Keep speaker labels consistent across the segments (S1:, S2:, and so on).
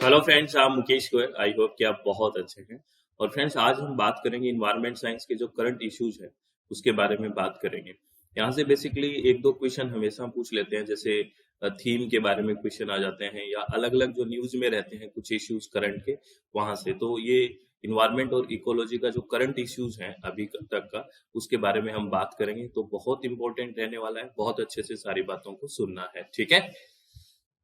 S1: Hello friends, आप Mukesh Goyal. I hope कि आप बहुत अच्छे हैं। और फ्रेंड्स, आज हम बात करेंगे इन्वायरमेंट साइंस के जो करंट इश्यूज है उसके बारे में बात करेंगे। यहाँ से बेसिकली एक दो क्वेश्चन हमेशा हम पूछ लेते हैं, जैसे थीम के बारे में क्वेश्चन आ जाते हैं या अलग अलग जो न्यूज में रहते हैं कुछ इश्यूज करंट के, वहां से तो ये इन्वायरमेंट और इकोलॉजी का जो करंट इश्यूज हैं अभी तक का, उसके बारे में हम बात करेंगे। तो बहुत इंपॉर्टेंट रहने वाला है, बहुत अच्छे से सारी बातों को सुनना है, ठीक है।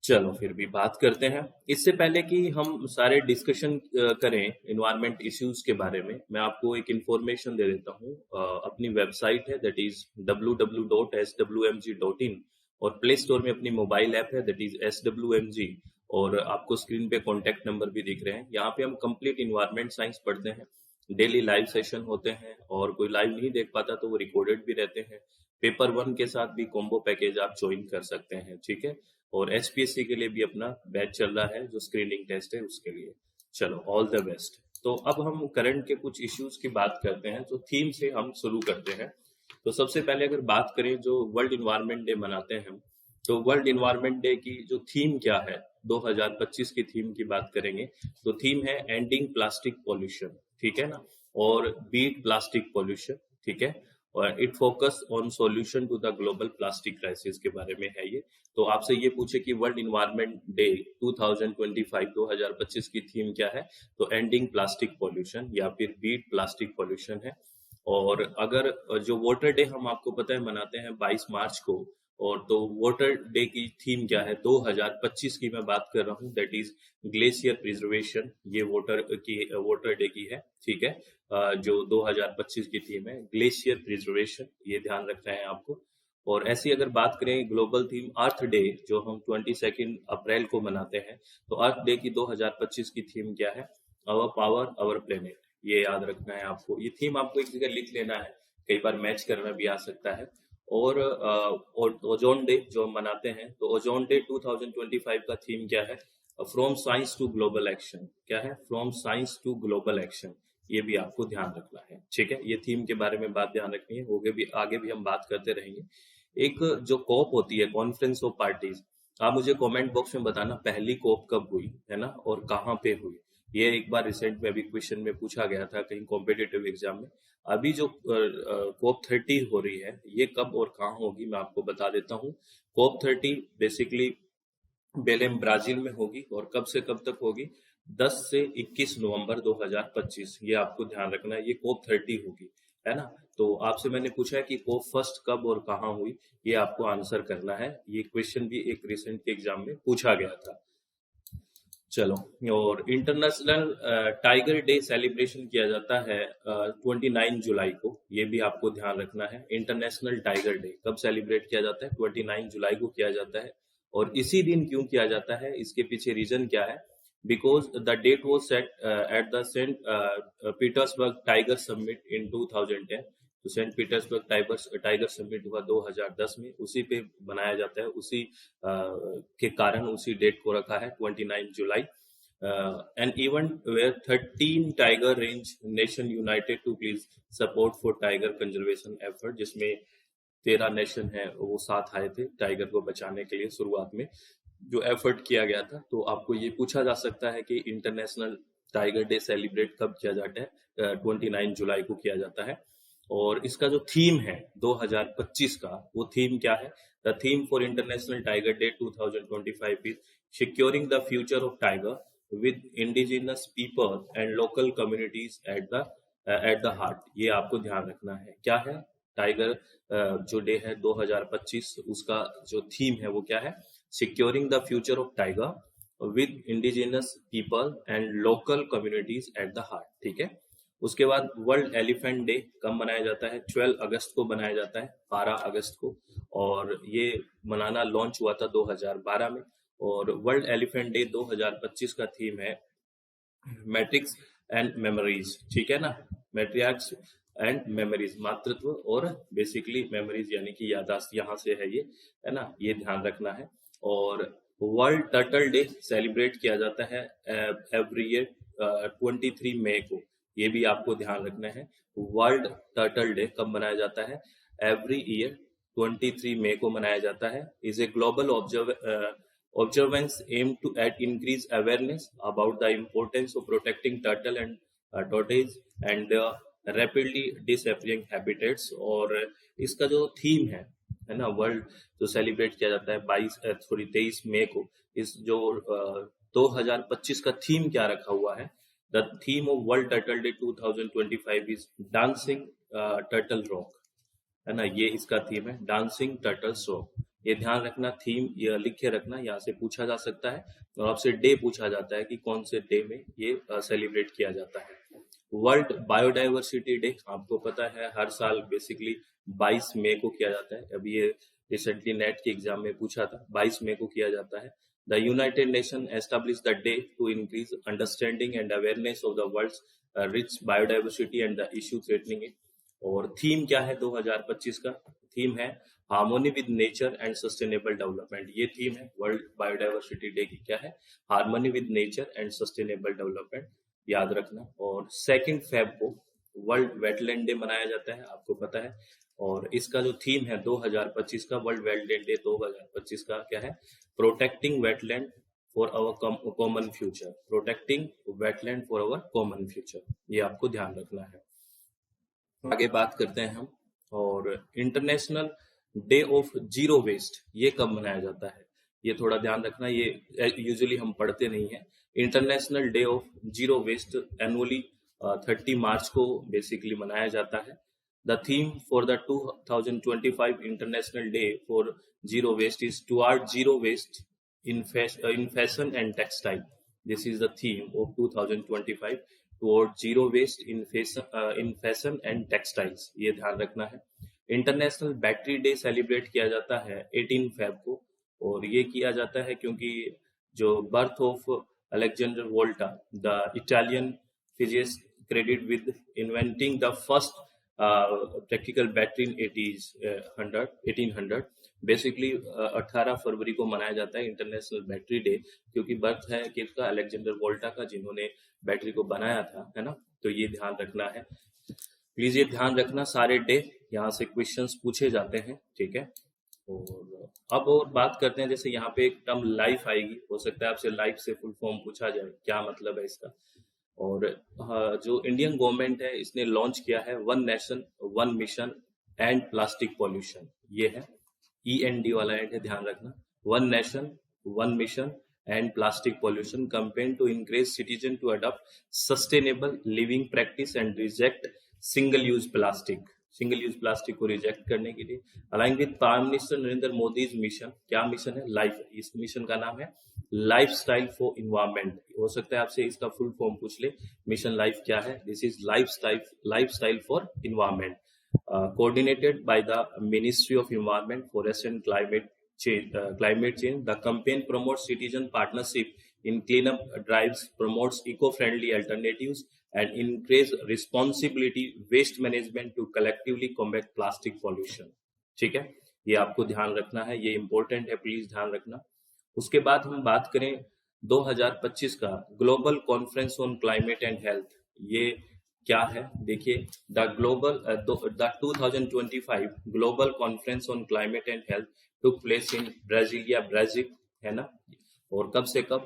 S1: चलो फिर भी बात करते हैं। इससे पहले कि हम सारे डिस्कशन करें इन्वायरमेंट इश्यूज के बारे में, मैं आपको एक इंफॉर्मेशन दे देता हूँ। अपनी वेबसाइट है दैट इज www.swmg.in, और प्ले स्टोर में अपनी मोबाइल ऐप है दैट इज SWMG, और आपको स्क्रीन पे कॉन्टेक्ट नंबर भी दिख रहे हैं। यहाँ पे हम कंप्लीट इन्वायरमेंट साइंस पढ़ते हैं, डेली लाइव सेशन होते हैं, और कोई लाइव नहीं देख पाता तो वो रिकॉर्डेड भी रहते हैं। पेपर 1 के साथ भी कॉम्बो पैकेज आप ज्वाइन कर सकते हैं, ठीक है। और HPSC के लिए भी अपना बैच चल रहा है, जो स्क्रीनिंग टेस्ट है उसके लिए। चलो, ऑल द बेस्ट। तो अब हम करंट के कुछ इश्यूज की बात करते हैं, तो थीम से हम शुरू करते हैं। तो सबसे पहले अगर बात करें, जो वर्ल्ड इन्वायरमेंट डे मनाते हैं हम, तो वर्ल्ड इन्वायरमेंट डे की जो थीम क्या है, 2025 की थीम की बात करेंगे तो थीम है एंडिंग प्लास्टिक पॉल्यूशन, ठीक है ना, और बीट प्लास्टिक पॉल्यूशन, ठीक है। और it focus on solution to the global plastic crisis के बारे में है ये। तो आपसे ये पूछे कि वर्ल्ड इन्वायरमेंट डे 2025 की थीम क्या है, तो एंडिंग प्लास्टिक पॉल्यूशन या फिर बीट प्लास्टिक पॉल्यूशन है। और अगर जो वाटर डे हम आपको पता है मनाते हैं 22 मार्च को, और तो वाटर डे की थीम क्या है 2025 की मैं बात कर रहा हूँ, दैट इज ग्लेशियर प्रिजर्वेशन। ये वाटर डे की है, ठीक है। जो 2025 की थीम है ग्लेशियर प्रिजर्वेशन, ये ध्यान रखना है आपको। और ऐसी अगर बात करें ग्लोबल थीम अर्थ डे, जो हम 22 अप्रैल को मनाते हैं, तो अर्थ डे की 2025 की थीम क्या है, अवर पावर अवर प्लेनेट। ये याद रखना है आपको, ये थीम आपको एक जगह लिख लेना है, कई बार मैच करना भी आ सकता है। और ओजोन डे जो हम मनाते हैं, तो ओजोन डे 2025 का थीम क्या है, from science to global action. क्या है, from science to global action, ये भी आपको ध्यान रखना है, ठीक है। ये थीम के बारे में बात ध्यान रखनी है, आगे भी हम बात करते रहेंगे। एक जो कॉप होती है, कॉन्फ्रेंस ऑफ पार्टीज, आप मुझे कमेंट बॉक्स में बताना पहली कॉप कब हुई है ना, और कहाँ पे हुई। ये एक बार रिसेंट में अभी क्वेश्चन में पूछा गया था कहीं कॉम्पिटेटिव एग्जाम में। अभी जो कॉप 30 हो रही है, ये कब और कहाँ होगी मैं आपको बता देता हूँ। कॉप 30 बेसिकली बेलेम ब्राजील में होगी, और कब से कब तक होगी, 10 से 21 नवंबर 2025। ये आपको ध्यान रखना है, ये कॉप 30 होगी, है ना। तो आपसे मैंने पूछा है कि कॉप फर्स्ट कब और कहाँ हुई, ये आपको आंसर करना है। ये क्वेश्चन भी एक रिसेंट के एग्जाम में पूछा गया था। चलो, और इंटरनेशनल टाइगर डे सेलिब्रेशन किया जाता है 29 जुलाई को, ये भी आपको ध्यान रखना है। इंटरनेशनल टाइगर डे कब सेलिब्रेट किया जाता है, 29 जुलाई को किया जाता है। और इसी दिन क्यों किया जाता है, इसके पीछे रीजन क्या है, because the date was set at the Saint Petersburg tiger summit in 2010। तो सेंट पीटर्सबर्ग टाइगर समिट हुआ 2010 में, उसी पे बनाया जाता है, उसी के कारण उसी डेट को रखा है 29 जुलाई। An event where 13 tiger range nation united to please support for tiger conservation effort, जिसमें 13 नेशन है वो साथ आए थे टाइगर को बचाने के लिए। शुरुआत में जो एफर्ट किया गया था, तो आपको ये पूछा जा सकता है कि इंटरनेशनल टाइगर डे सेलिब्रेट कब किया जाता है, 29 जुलाई को किया जाता है। और इसका जो थीम है 2025 का, वो थीम क्या है, the theme for international tiger day 2025 is securing the future of tiger with indigenous people and local communities at the heart. ये आपको ध्यान रखना है, क्या है, टाइगर जो डे है 2025, उसका जो थीम है वो क्या है, securing the future of tiger with indigenous people and local communities at the heart, ठीक है। उसके बाद वर्ल्ड एलिफेंट डे कब मनाया जाता है, 12 अगस्त को मनाया जाता है, 12 अगस्त को। और ये मनाना लॉन्च हुआ था 2012 में। और वर्ल्ड एलिफेंट डे 2025 का थीम है मैट्रिक्स एंड मेमोरीज, ठीक है ना, मैट्रिक्स एंड मेमोरीज, मातृत्व और बेसिकली मेमोरीज यानी कि यादाश्त, यहाँ से है ये, है ना, ये ध्यान रखना है। और वर्ल्ड टर्टल डे सेलिब्रेट किया जाता है एवरी ईयर 23 मई को, ये भी आपको ध्यान रखना है। वर्ल्ड टर्टल डे कब मनाया जाता है, एवरी ईयर 23 मई को मनाया जाता है। Is a global Observance aim to add increase awareness about the importance of protecting turtle and tortoise and rapidly disappearing habitats। और इसका जो थीम है ना, वर्ल्ड जो सेलिब्रेट किया जाता है 23 मई को, इस जो 2025 का थीम क्या रखा हुआ है, the theme of world turtle day 2025 is dancing turtle rock, है ना, ये इसका थीम है, डांसिंग टर्टल्स रॉक। ये ध्यान रखना, थीम ये लिख के रखना, यहाँ से पूछा जा सकता है और आपसे डे पूछा जाता है कि कौन से डे में ये सेलिब्रेट किया जाता है। वर्ल्ड बायोडाइवर्सिटी डे आपको पता है हर साल बेसिकली 22 मई को किया जाता है। अभी ये रिसेंटली नेट के एग्जाम में पूछा था, 22 मई को किया जाता है। The United Nation establish the day to increase understanding and awareness of the world's rich biodiversity and the issue threatening it. और थीम क्या है 2025 का? थीम है harmony with nature and sustainable development. ये थीम है वर्ल्ड बायोडाइवर्सिटी डे की, क्या है? Harmony with nature and sustainable development, याद रखना। और 2 फेब को वर्ल्ड वेटलैंड डे मनाया जाता है, आपको पता है। और इसका जो थीम है 2025 का वर्ल्ड वेटलैंड डे 2025 का क्या है? Protecting wetland for our common future. Protecting wetland for our common future, ये आपको ध्यान रखना है। आगे बात करते हैं हम। और international day of zero waste, ये कब मनाया जाता है? ये थोड़ा ध्यान रखना, ये यूजुअली हम पढ़ते नहीं है। International day of zero waste annually 30 March को बेसिकली मनाया जाता है। The theme for the 2025 international day for zero waste is toward zero waste in fashion and textile. This is the theme of 2025 toward zero waste in fashion and textiles. ये ध्यान रखना है। International battery day celebrate किया जाता है 18 Feb को, और ये किया जाता है क्योंकि जो birth of Alexander Volta, the Italian physicist credit with inventing the first practical battery in 1800। Basically 18 फरवरी को मनाया जाता है इंटरनेशनल बैटरी डे, क्योंकि बर्थ है किसका? अलेक्जेंडर वोल्टा का, जिन्होंने बैटरी को बनाया था, है ना। तो ये ध्यान रखना है, प्लीज ये ध्यान रखना। सारे डे यहाँ से क्वेश्चंस पूछे जाते हैं, ठीक है। और अब और बात करते हैं, जैसे यहाँ पे एक टर्म लाइफ आएगी, हो सकता है आपसे लाइफ से फुल फॉर्म पूछा जाए, क्या मतलब है इसका। और जो इंडियन गवर्नमेंट है, इसने लॉन्च किया है 1 nation 1 mission end plastic pollution. ये है END वाला एंड है, ध्यान रखना। 1 nation 1 mission end plastic pollution campaign to encourage citizen to adopt sustainable living practice and reject single use plastic. Single use plastic को रिजेक्ट करने के लिए align with prime minister Narendra Modi mission. क्या मिशन है? लाइफ। इस मिशन का नाम है लाइफ स्टाइल फॉर इन्वायरमेंट। हो सकता है आपसे इसका फुल फॉर्म पूछ ले, मिशन लाइफ क्या है? This is life style for environment, coordinated by the Ministry of Environment, Forest and Climate Change. The campaign promotes citizen partnership in cleanup drives, promotes eco-friendly alternatives, and increase responsibility waste management to collectively combat plastic pollution. ठीक है, ये आपको ध्यान रखना है, ये important है, please ध्यान रखना। उसके बाद हम बात करें 2025 का global conference on climate and health. ये क्या है? देखिए, the 2025 global conference on climate and health took place in Brasilia, Brazil, है ना। और कब से कब?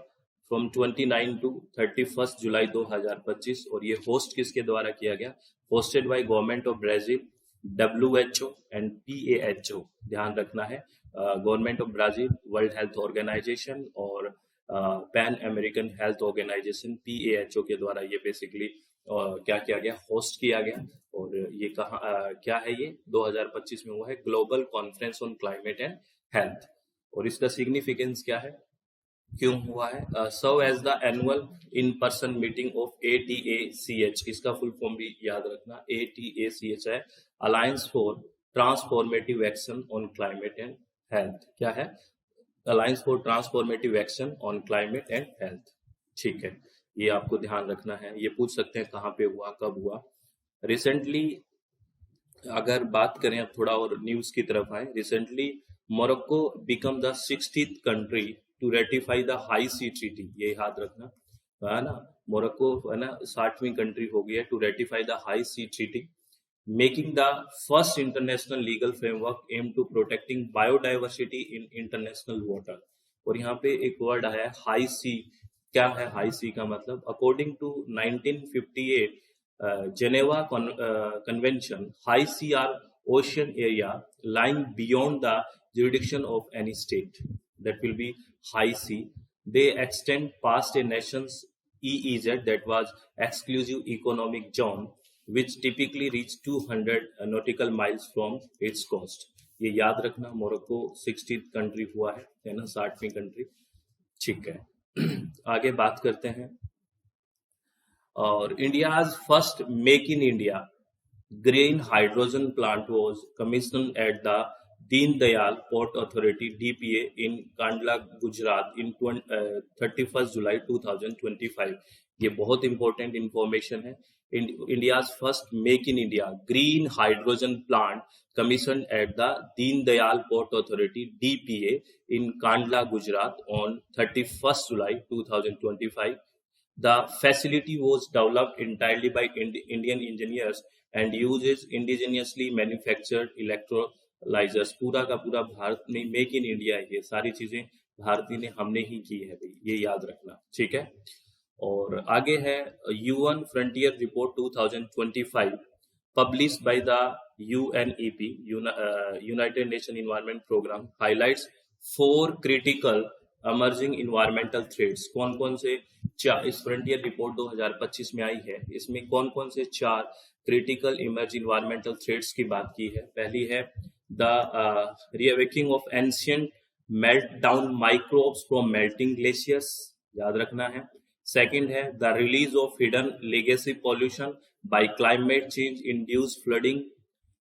S1: From 29 to 31 July 2025। और ये होस्ट किसके द्वारा किया गया? Hosted by government of Brazil, WHO and PAHO। ध्यान रखना है, government of Brazil, world health organization और Pan American health organization PAHO के द्वारा ये बेसिकली क्या किया गया? होस्ट किया गया। और ये कहाँ क्या है? ये 2025 में हुआ है global conference on climate and health. और इसका सिग्निफिकेंस क्या है, क्यों हुआ है? Serve as the annual in person meeting of ATACH। इसका फुल फॉर्म भी याद रखना, ATACH है alliance for transformative action on climate and health. क्या है? Alliance for transformative action on climate and health, ठीक है। ये आपको ध्यान रखना है। ये पूछ सकते हैं कहाँ पे हुआ, कब हुआ। रिसेंटली अगर बात करें, अब थोड़ा और न्यूज की तरफ आए, recently Morocco become the 60th country to ratify the high sea treaty. ये याद रखना, है ना। मोरक्को, है ना, 60वीं कंट्री हो गई है to ratify the high sea treaty, making the first international legal framework aim to protecting biodiversity in international water. और यहाँ पे एक वर्ड आया है हाई सी। क्या है हाई सी का मतलब? According to 1958 Geneva Convention, high sea are ocean area lying beyond the jurisdiction of any state. That will be high sea. They extend past a nation's EEZ, that was exclusive economic zone, which typically reach 200 nautical miles from its coast. ये याद रखना, Morocco 60th country हुआ है ना, 60वीं country. ठीक है, आगे बात करते हैं। और India's first make in India green hydrogen plant was commissioned at the Deen Dayal port authority DPA in Kandla Gujarat in 31 July 2025। ये बहुत इंपॉर्टेंट इंफॉर्मेशन है। India's first make in India green hydrogen plant commissioned at the Deen Dayal port authority DPA in Kandla Gujarat on 31 July 2025। The facility was developed entirely by Indian engineers and uses indigenously manufactured electrolyzers। पूरा का पूरा भारत में make in India है, ये सारी चीजें भारतीय ने हमने ही की है भाई, ये याद रखना। ठीक है, और आगे है UN frontier report 2025 published by the UNEP United Nations Environment Program highlights 4 critical emerging environmental threats। कौन कौन से इस फ्रंटियर रिपोर्ट 2025 में आई है, इसमें कौन कौन से 4 क्रिटिकल इमर्जिंग इन्वायरमेंटल थ्रेट्स की बात की है। पहली है the reawakening of ancient melt down microbes from melting glaciers, याद रखना है। सेकंड है the release of hidden legacy pollution by climate change induced flooding.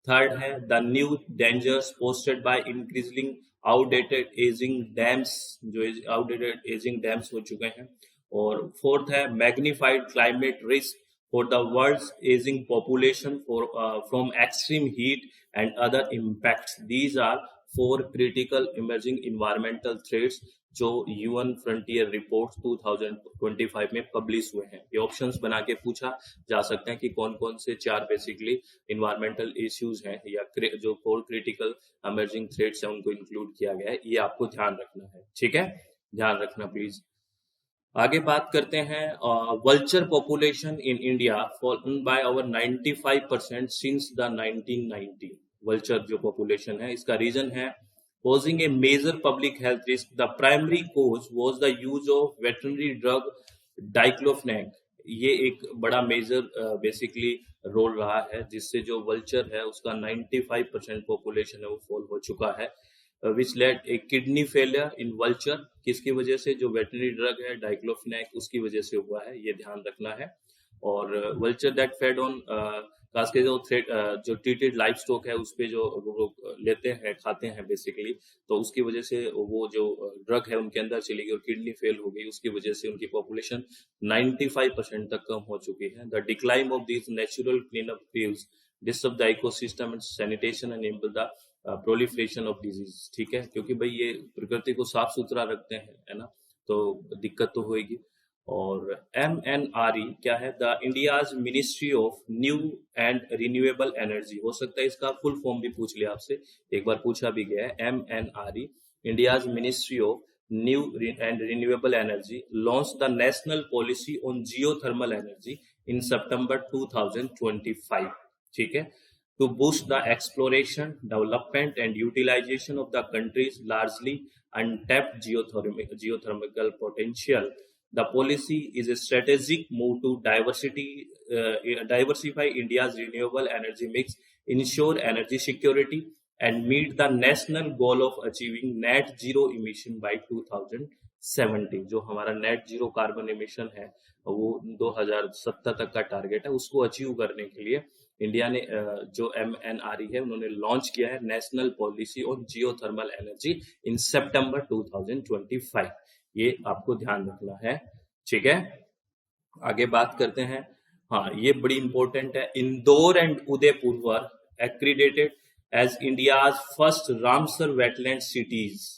S1: Third है the new dangers posted by increasing outdated aging dams, जो outdated aging dams हो चुके हैं। और फोर्थ है magnified climate risk for the world's aging population from extreme heat and other impacts. These are 4 critical emerging environmental threats जो UN frontier report 2025 में publish हुए हैं। ये ऑप्शंस बना के पूछा जा सकते हैं कि कौन कौन से 4 बेसिकली इन्वायरमेंटल इश्यूज हैं या जो 4 क्रिटिकल इमर्जिंग थ्रेट्स हैं उनको इंक्लूड किया गया है। ये आपको ध्यान रखना है, ठीक है, ध्यान रखना प्लीज। आगे बात करते हैं vulture population in India fallen bye over 95% since the 1990। Vulture जो पॉपुलेशन है, इसका रीजन है posing a major public health risk. The primary cause was the use of veterinary drug diclofenac। ये एक बड़ा मेजर बेसिकली रोल रहा है जिससे जो वल्चर है उसका 95% पॉपुलेशन है वो फॉल हो चुका है। विच lead A kidney failure in vulture, किसकी वजह से? जो वेटरनरी ड्रग है डाइक्लोफेनाक उसकी वजह से हुआ है, ये ध्यान रखना है। और वल्चर दैट फेड ऑन खास के जो ट्रीटेड लाइफ स्टॉक है उस पे जो वो लेते हैं खाते हैं बेसिकली, तो उसकी वजह से वो जो ड्रग है उनके अंदर चली गई और किडनी फेल हो गई, उसकी वजह से उनकी पॉपुलेशन 95% तक कम हो चुकी है। The decline of this natural clean up crews disturb the ecosystem and sanitation and enable the proliferation of disease. ठीक है, क्योंकि भाई ये प्रकृति को साफ सुथरा रखते हैं, है ना, तो दिक्कत तो होगी। और MNRE क्या है? The India's ministry of new and renewable energy. हो सकता है इसका फुल फॉर्म भी पूछ लिया आपसे, एक बार पूछा भी गया है। MNRE India's ministry of new and renewable energy launch the national policy on geothermal energy in September 2025। ठीक है, to boost the exploration, development and utilization of the country's largely untapped geothermal potential. The policy is a strategic move to diversify India's renewable energy mix, ensure energy security and meet the national goal of achieving net zero emission by 2070। जो हमारा net zero carbon emission है वो 2070 तक का target है, उसको achieve करने के लिए इंडिया ने जो MNRE है उन्होंने लॉन्च किया है national policy on geothermal energy in September 2025। ये आपको ध्यान रखना है, ठीक है। आगे बात करते हैं, हाँ ये बड़ी इंपॉर्टेंट है। Indore and Udaipur were accredited as India's first Ramsar wetland cities.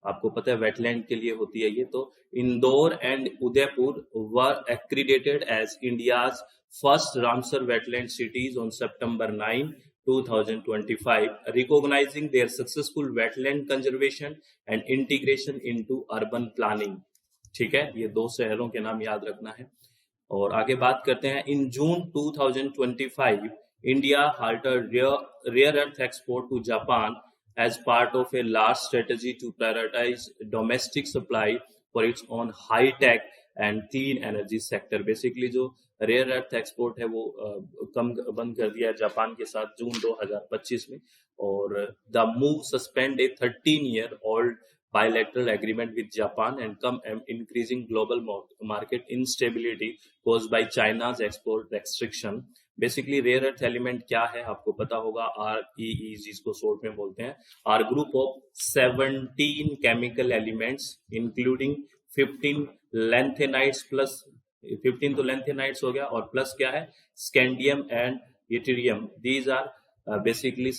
S1: आपको पता है वेटलैंड के लिए होती है ये, तो Indore and Udaipur were accredited as India's first Ramsar wetland cities on September 9 2025, recognizing their successful wetland conservation and integration into urban planning. ठीक है, ये दो शहरों के नाम याद रखना है। और आगे बात करते हैं। इन जून 2025, India halted rare earth export to Japan as part of a large strategy to prioritize domestic supply for its own high-tech and clean energy sector. Basically जो रेयर अर्थ एक्सपोर्ट है वो कम बंद कर दिया है जापान के साथ जून 2025 में। और the move suspend A 13-year old bilateral agreement with Japan and come increasing global market instability caused by China's export restriction. Basically rare earth element क्या है आपको पता होगा, REE जिसको शॉर्ट में बोलते हैं, are group of 17 chemical elements including 15 lanthanides plus 15 तो लैंथेनाइड्स हो गया और प्लस क्या है scandium and yttrium. These are basically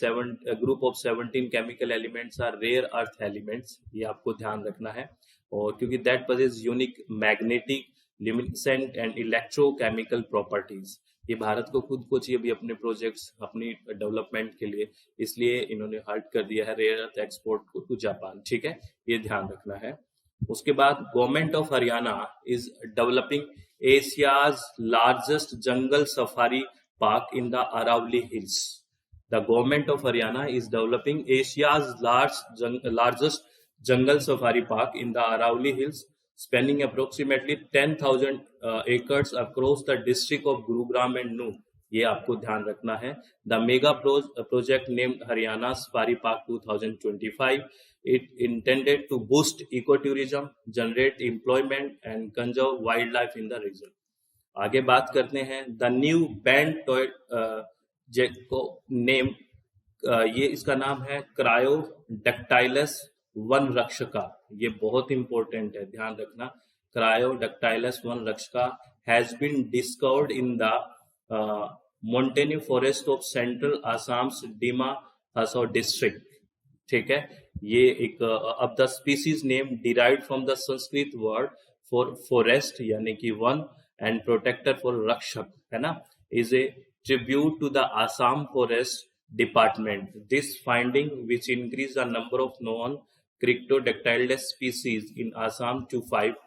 S1: group of 17 chemical elements are rare earth elements, ये आपको ध्यान रखना है। और क्योंकि that possess unique magnetic, luminescent and electrochemical properties, ये भारत को खुद को चाहिए भी अपने प्रोजेक्ट्स अपनी डेवलपमेंट के लिए, इसलिए इन्होंने हर्ट कर दिया है रेयर अर्थ एक्सपोर्ट को टू जापान। ठीक है, ये ध्यान रखना है। उसके बाद government of Haryana is developing Asia's largest jungle safari park in the Aravalli hills. The government of Haryana is developing Asia's largest jungle safari park in the Aravalli Hills, spanning approximately 10,000 acres across the district of Gurugram and Nuh. ये आपको ध्यान रखना है। The mega project named Haryana Safari Park 2025, it intended to boost ecotourism, generate employment and conserve wildlife in the region. आगे बात करते हैं। The new band जेको नेम, ये इसका नाम है क्रायोडक्टाइलस वन रक्षका। ये बहुत इंपॉर्टेंट है, ध्यान रखना। क्रायोडक्टाइलस वन रक्षका has been discovered in the montane forest of central Assam Dima Hasao district. ठीक है, ये एक अब the species name derived from the Sanskrit word for forest यानी कि वन एंड प्रोटेक्टर फॉर रक्षक, है ना, is a tribute to the Assam Forest Department. This finding, which increased the number of known Cryptodactylus species in Assam to 5,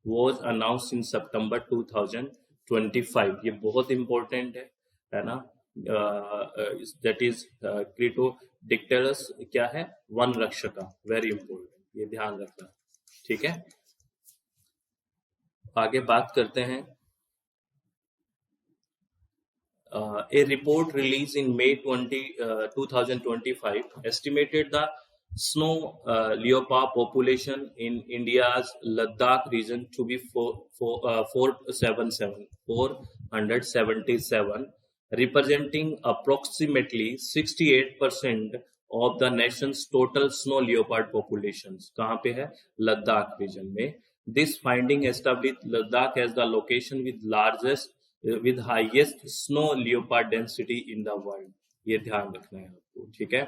S1: was announced in September 2025. ये बहुत important है ना। That is Cryptodactylus क्या है, one Rakshaka, very important, ये ध्यान रखना। ठीक है, आगे बात करते हैं। A report released in May 2025 estimated the snow leopard population in India's Ladakh region to be 477, representing approximately 68% of the nation's total snow leopard populations. कहाँ पे है, लद्दाख रीजन में। This finding established Ladakh as the location with highest snow leopard density in the world. ये ध्यान रखना है आपको। ठीक है,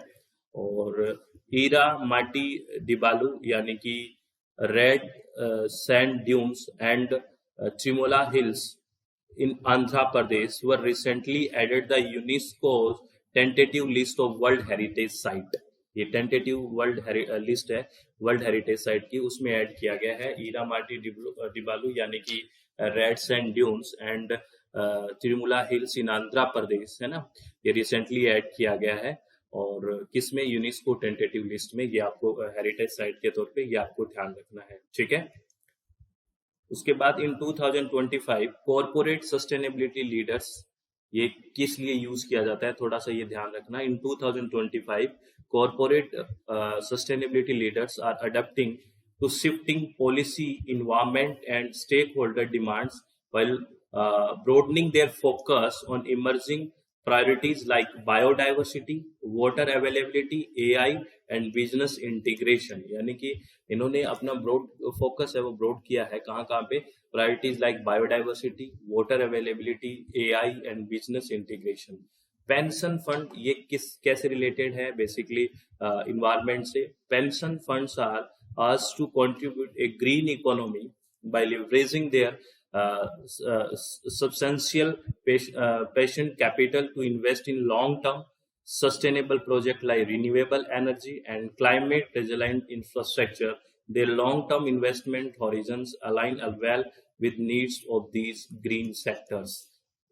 S1: और ईरा माटी डिबालू यानी कि रेड सैंड ड्यून्स एंड चिमोला hills in Andhra Pradesh were recently added the UNESCO's tentative list of World Heritage Site. ये टेंटेटिव वर्ल्ड लिस्ट है वर्ल्ड हेरिटेज साइट की, उसमें ऐड किया गया है ईरा माटी डिबालू यानी कि red sand dunes and Tirumala hills in Andhra Pradesh, है ना। ये रिसेंटली ऐड किया गया है और किसमें, यूनेस्को टेंटेटिव लिस्ट में। ये आपको हेरिटेज साइट के तौर पे ये आपको ध्यान रखना है। ठीक है, उसके बाद इन 2025 कॉर्पोरेट सस्टेनेबिलिटी लीडर्स, ये किस लिए यूज किया जाता है थोड़ा सा ये ध्यान रखना। In 2025 corporate sustainability leaders are adopting to shifting policy environment and stakeholder demands while broadening their focus on emerging priorities like biodiversity, water availability, AI and business integration. यानी कि इन्होंने अपना ब्रॉड फोकस है वो broad किया है कहाँ पे, priorities like biodiversity, water availability, AI and business integration. Pension fund ये कैसे रिलेटेड है, बेसिकली इन्वायरमेंट से। Pension funds are asked to contribute a green economy by leveraging their substantial patient capital to invest in long-term sustainable project like renewable energy and climate resilient infrastructure. Their long-term investment horizons align well with needs of these green sectors.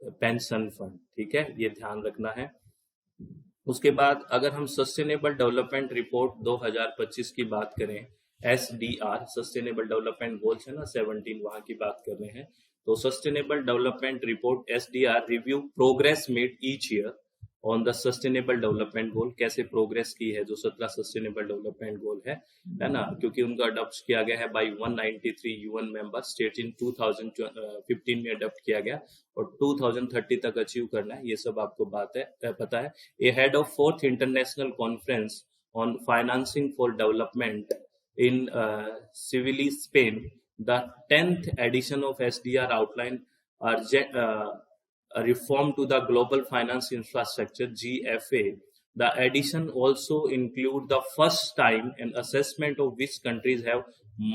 S1: Pension fund, ठीक है, ये ध्यान रखना है। उसके बाद अगर हम सस्टेनेबल डेवलपमेंट रिपोर्ट 2025 की बात करें, SDR सस्टेनेबल डेवलपमेंट गोल्स है ना 17, वहां की बात कर रहे हैं। तो sustainable development report SDR review progress made each year on the sustainable development goal, कैसे प्रोग्रेस की है जो 17 सस्टेनेबल डेवलपमेंट गोल है ना, क्योंकि उनका अडॉप्ट किया गया है by 193 UN member state in 2015 में अडॉप्ट किया गया और 2030 तक अचीव करना है, ये सब आपको बात है पता है। Ahead of 4th international conference on financing for development in Seville, Spain, the 10th edition of SDR outlined a reform to the global finance infrastructure (GFA). The edition also include the first time an assessment of which countries have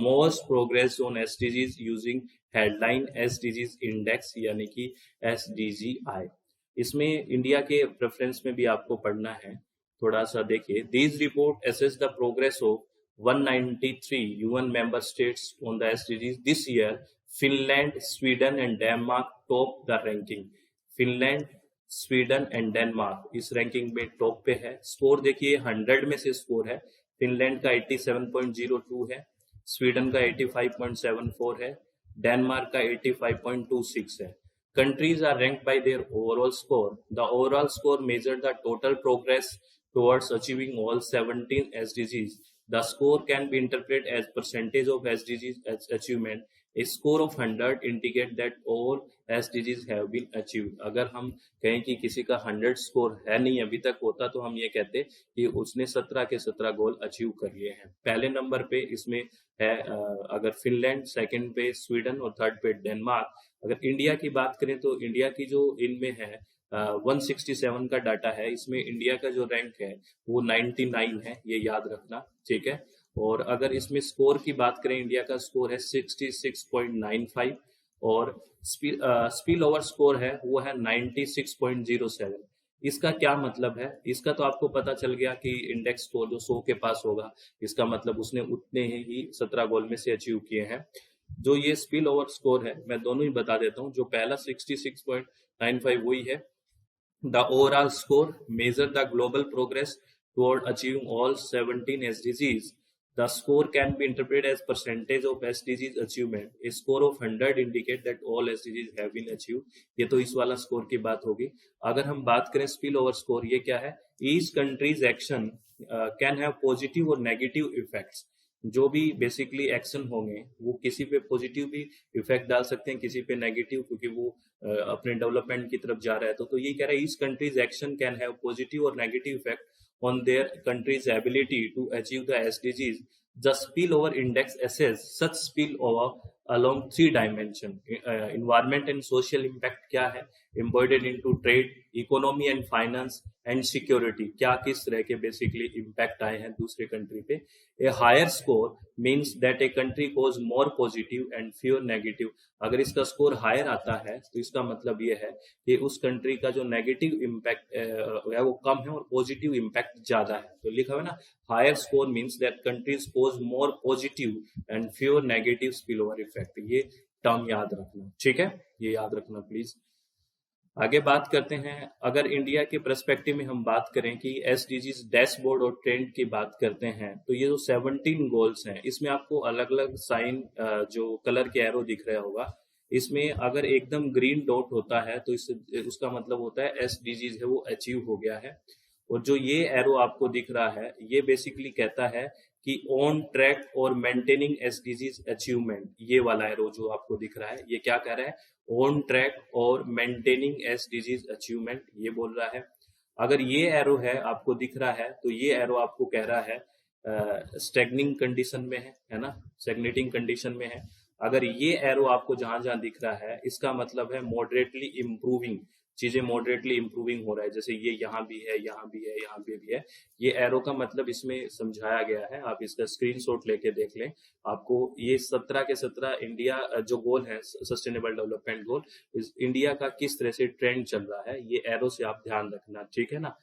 S1: most progress on SDGs using headline SDGs index यानी कि SDGI। इसमें India के preference में भी आपको पढ़ना है, थोड़ा सा देखिए। These report assess the progress of 193 UN member states on the SDGs this year. Finland, Sweden and Denmark top the ranking. Finland, Sweden and Denmark इस रैंकिंग में टॉप पे है। स्कोर देखिए 100 में से स्कोर है, फिनलैंड का 87.02 है, स्वीडन का 85.74 है, डेनमार्क का 85.26 है। Countries are ranked by their overall score. The overall score measures the total progress towards achieving all 17 SDGs. The score can be interpreted as percentage of SDGs achievement. A score of 100 indicate that all SDGs have been achieved. अगर हम कहें कि किसी का 100 score है नहीं अभी तक होता तो हम ये कहते कि उसने 17 के 17 गोल अचीव कर लिए हैं। पहले नंबर पे इसमें है अगर फिनलैंड, सेकंड पे स्वीडन और थर्ड पे डेनमार्क। अगर इंडिया की बात करें तो इंडिया की जो इनमें है 167 का डाटा है, इसमें इंडिया का जो रैंक है वो 99 है, ये याद रखना, ठीक है। और अगर इसमें स्कोर की बात करें, इंडिया का स्कोर है 66.95 और स्पिल ओवर स्कोर है वो है 96.07। इसका क्या मतलब है? इसका तो आपको पता चल गया कि इंडेक्स स्कोर जो 100 के पास होगा, इसका मतलब उसने उतने ही 17 गोल में से अचीव किए हैं। जो ये स्पिल ओवर स्कोर है मैं दोनों ही बता देता हूँ। जो पहला 66.95 वही है। The overall score measures the global progress toward achieving all 17 SDGs. The score can be interpreted as percentage of SDGs achievement. A score of 100 indicate that all SDGs have been achieved. ये तो इस वाला score की बात होगी। अगर हम बात करें स्पिल ओवर स्कोर, ये क्या है? Each country's action can have positive और negative effects. जो भी बेसिकली एक्शन होंगे वो किसी पे पॉजिटिव भी इफेक्ट डाल सकते हैं, किसी पे नेगेटिव, क्योंकि वो अपने डेवलपमेंट की तरफ जा रहा है। तो ये कह रहा है each country's action can have positive और negative effect on their country's ability to achieve the SDGs. The spill over index assess such spill over along 3 dimension. Environment and social impact क्या है? Embodied into trade, economy and finance and security. क्या किस तरह के basically impact आए हैं दूसरे country पे? A higher score means that a country goes more positive and fewer negative. अगर इसका स्कोर हायर आता है तो इसका मतलब ये है कि उस कंट्री का जो नेगेटिव इम्पैक्ट है वो कम है और पॉजिटिव इम्पैक्ट ज्यादा है। तो लिखा हुआ है ना, higher score means that countries goes more positive and fewer negative spill over effect. ये टर्म याद रखना, ठीक है, ये याद रखना प्लीज। आगे बात करते हैं। अगर इंडिया के पर्सपेक्टिव में हम बात करें कि एसडीजीज डैशबोर्ड और ट्रेंड की बात करते हैं, तो ये जो 17 गोल्स हैं इसमें आपको अलग अलग साइन जो कलर के एरो दिख रहा होगा, इसमें अगर एकदम ग्रीन डॉट होता है तो उसका मतलब होता है एसडीजीज है वो अचीव हो गया है। और जो ये एरो आपको दिख रहा है ये बेसिकली कहता है कि ऑन ट्रैक और मेंटेनिंग एसडीजीज अचीवमेंट। ये वाला एरो जो आपको दिख रहा है ये क्या कह रहा है? ऑन ट्रैक और मेंटेनिंग एसडीजीज अचीवमेंट, ये बोल रहा है। अगर ये एरो है आपको दिख रहा है तो ये एरो आपको कह रहा है स्टैग्निंग कंडीशन में है ना, स्टैग्नेटिंग कंडीशन में है। अगर ये एरो आपको जहां जहां दिख रहा है इसका मतलब है मॉडरेटली इम्प्रूविंग, चीजें मॉडरेटली इम्प्रूविंग हो रहा है। जैसे ये यहाँ भी है, यहाँ भी है, यहाँ पे भी है। ये एरो का मतलब इसमें समझाया गया है, आप इसका स्क्रीनशॉट लेके देख लें। आपको ये 17 के 17 इंडिया जो गोल है सस्टेनेबल डेवलपमेंट गोल, इंडिया का किस तरह से ट्रेंड चल रहा है ये एरो से आप ध्यान रखना, ठीक है ना।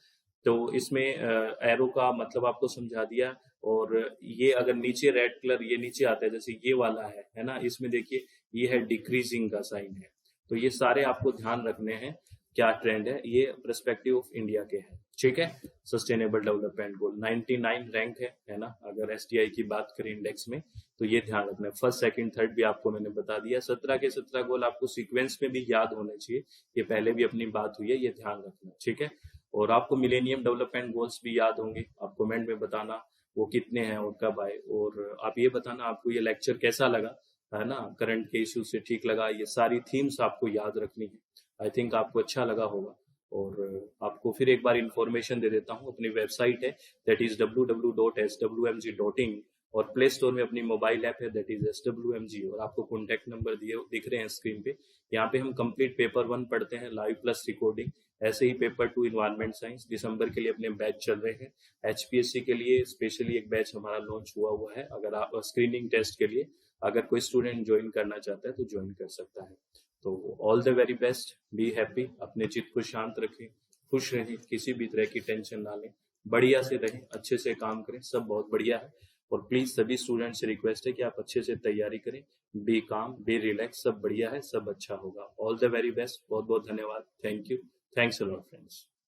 S1: तो इसमें एरो का मतलब आपको समझा दिया। और ये अगर नीचे रेड कलर ये नीचे आता है, जैसे ये वाला है ना, इसमें देखिए ये है डिक्रीजिंग का साइन है। तो ये सारे आपको ध्यान रखने हैं क्या ट्रेंड है, ये पर्सपेक्टिव ऑफ इंडिया के हैं, ठीक है। सस्टेनेबल डेवलपमेंट गोल 99 रैंक है ना, अगर एसटीआई की बात करें इंडेक्स में, तो ये ध्यान रखना है। फर्स्ट सेकंड थर्ड भी आपको मैंने बता दिया। 17 के 17 गोल आपको सीक्वेंस में भी याद होने चाहिए, ये पहले भी अपनी बात हुई है, ये ध्यान रखना, ठीक है। और आपको मिलेनियम डेवलपमेंट गोल्स भी याद होंगे, आप कमेंट में बताना वो कितने हैं और कब आए। और आप ये बताना आपको ये लेक्चर कैसा लगा, है ना, करंट के इश्यू से ठीक लगा, ये सारी थीम्स आपको याद रखनी है। आई थिंक आपको अच्छा लगा होगा। और आपको फिर एक बार इंफॉर्मेशन दे देता हूँ, अपनी वेबसाइट है दैट इज www.swmg.in, और प्ले स्टोर में अपनी मोबाइल ऐप है दैट इज SWMG, और आपको कॉन्टैक्ट नंबर दिए दिख रहे हैं स्क्रीन पे। यहाँ पे हम कंप्लीट पेपर 1 पढ़ते हैं लाइव प्लस रिकॉर्डिंग, ऐसे ही पेपर 2 इन्वायरमेंट साइंस दिसंबर के लिए अपने बैच चल रहे हैं। HPSC के लिए स्पेशली एक बैच हमारा लॉन्च हुआ है, अगर आप स्क्रीनिंग टेस्ट के लिए अगर कोई स्टूडेंट ज्वाइन करना चाहता है तो ज्वाइन कर सकता है। तो all the very best, be happy, अपने चित्त को शांत रखें, खुश रहें, किसी भी तरह की टेंशन ना लें, बढ़िया से रहें, अच्छे से काम करें, सब बहुत बढ़िया है। और प्लीज सभी स्टूडेंट से रिक्वेस्ट है कि आप अच्छे से तैयारी करें, बी काम, बी रिलैक्स, सब बढ़िया है, सब अच्छा होगा। ऑल द वेरी बेस्ट, बहुत बहुत धन्यवाद, thank you, thanks a lot friends.